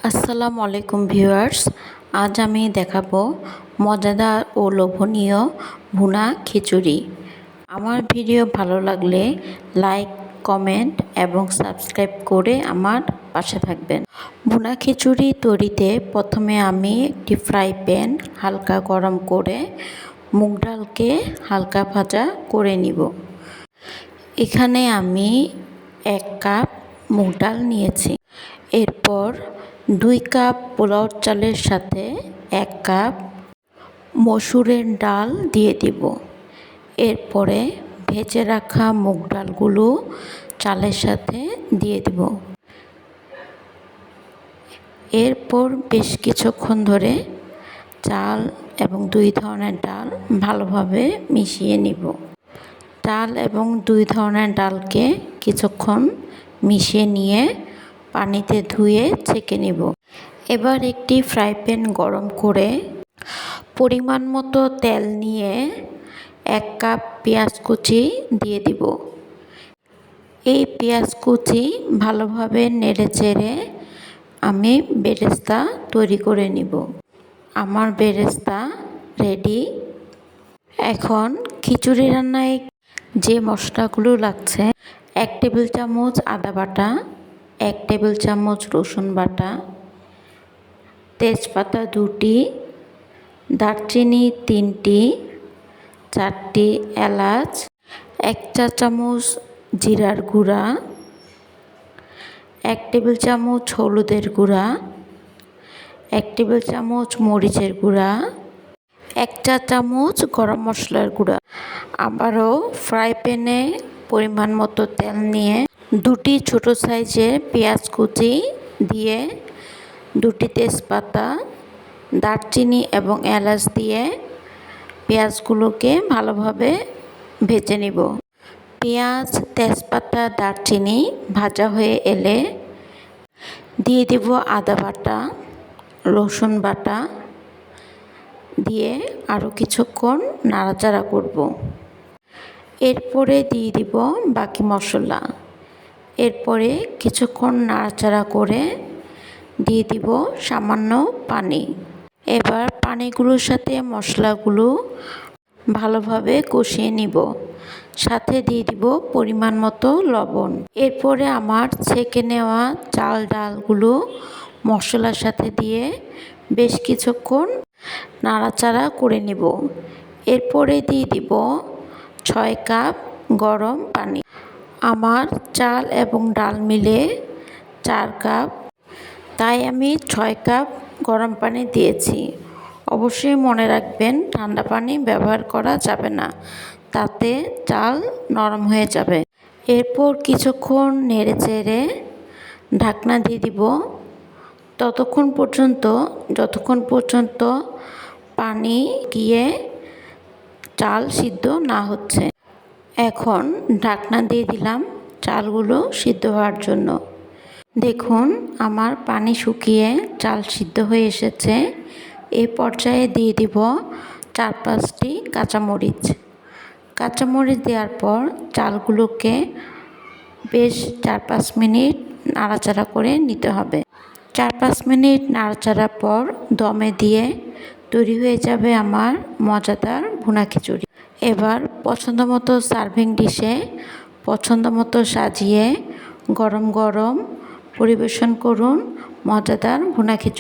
আসসালামু আলাইকুম ভিউয়ার্স, আজ আমি দেখাবো মজাদার ও লোভনীয় ভুনা খিচুড়ি। আমার ভিডিও ভালো লাগলে লাইক, কমেন্ট এবং সাবস্ক্রাইব করে আমার পাশে থাকবেন। ভুনা খিচুড়ি তৈরিতে প্রথমে আমি একটি ফ্রাই প্যান হালকা গরম করে মুগ ডালকে হালকা ভাজা করে নিব। এখানে আমি 1 কাপ মুগ ডাল নিয়েছি। এরপর 2 কাপ পোলাও চালের সাথে 1 কাপ মসুরের ডাল দিয়ে দিব। এরপরে ভেজে রাখা মুগ ডালগুলো চালের সাথে দিয়ে দিব। এরপর বেশ কিছুক্ষণ ধরে চাল এবং 2 ধরনের ডাল ভালোভাবে মিশিয়ে নিব। ডাল এবং 2 ধরনের ডালকে কিছুক্ষণ মিশিয়ে নিয়ে পানিতে ধুয়ে ছেঁকে নিব। এবার একটি ফ্রাই প্যান গরম করে পরিমাণ মতো তেল নিয়ে 1 কাপ পেঁয়াজ কুচি দিয়ে দিব। এই পেঁয়াজ কুচি ভালোভাবে নেড়েচেড়ে আমি বেরেস্তা তৈরি করে নিব। আমার বেরেস্তা রেডি। এখন খিচুড়ি রান্নায় যে মশলাগুলো লাগছে, 1 টেবিল চামচ আদা বাটা, 1 টেবিল চামচ রসুন বাটা, তেজপাতা 2টি, দারচিনি 3টি, 4টি এলাচ, 1 চা চামচ জিরার গুঁড়া, 1 টেবিল চামচ হলুদের গুঁড়া, 1 টেবিল চামচ মরিচের গুঁড়া, 1 চা চামচ গরম মশলার গুঁড়া। আবারও ফ্রাই প্যানে পরিমাণ মতো তেল নিয়ে 2টি ছোট সাইজের পেঁয়াজ কুচি দিয়ে 2টি তেজপাতা, দারচিনি এবং এলাচ দিয়ে পেঁয়াজগুলোকে ভালোভাবে ভেজে নিব। পেঁয়াজ, তেজপাতা, দারচিনি ভাজা হয়ে এলে দিয়ে দেব আদা বাটা, রসুন বাটা দিয়ে আরও কিছুক্ষণ নাড়াচাড়া করব। এরপরে দিয়ে দিব বাকি মশলা। এরপরে কিছুক্ষণ নাড়াচাড়া করে দিয়ে দিব সামান্য পানি। এবার পানিগুলোর সাথে মশলাগুলো ভালোভাবে কষিয়ে নিব। সাথে দিয়ে দিব পরিমাণ মতো লবণ। এরপরে আমার ছেঁকে নেওয়া চাল ডালগুলো মশলার সাথে দিয়ে বেশ কিছুক্ষণ নাড়াচাড়া করে নিব। এরপরে দিয়ে দিব 6 কাপ গরম পানি। আমার চাল এবং ডাল মিলে 4 কাপ, তাই আমি 6 কাপ গরম পানি দিয়েছি। অবশ্যই মনে রাখবেন ঠান্ডা পানি ব্যবহার করা যাবে না, তাতে চাল নরম হয়ে যাবে। এরপর কিছুক্ষণ নেড়েচেড়ে ঢাকনা দিয়ে দিব যতক্ষণ পর্যন্ত পানি গিয়ে চাল সিদ্ধ না হচ্ছে। এখন ঢাকনা দিয়ে দিলাম চালগুলো সিদ্ধ হওয়ার জন্য। দেখুন আমার পানি শুকিয়ে চাল সিদ্ধ হয়ে এসেছে। এই পর্যায়ে দিয়ে দিব 4-5টি কাঁচামরিচ। কাঁচামরিচ দেওয়ার পর চালগুলোকে বেশ 4-5 মিনিট নাড়াচাড়া করে নিতে হবে। 4-5 মিনিট নাড়াচাড়ার পর দমে দিয়ে তৈরি হয়ে যাবে আমার মজাদার ভুনা খিচুড়ি। এবার পছন্দমতো সার্ভিং ডিশে পছন্দমতো সাজিয়ে গরম গরম পরিবেশন করুন মজাদার ভুনা খিচুড়ি।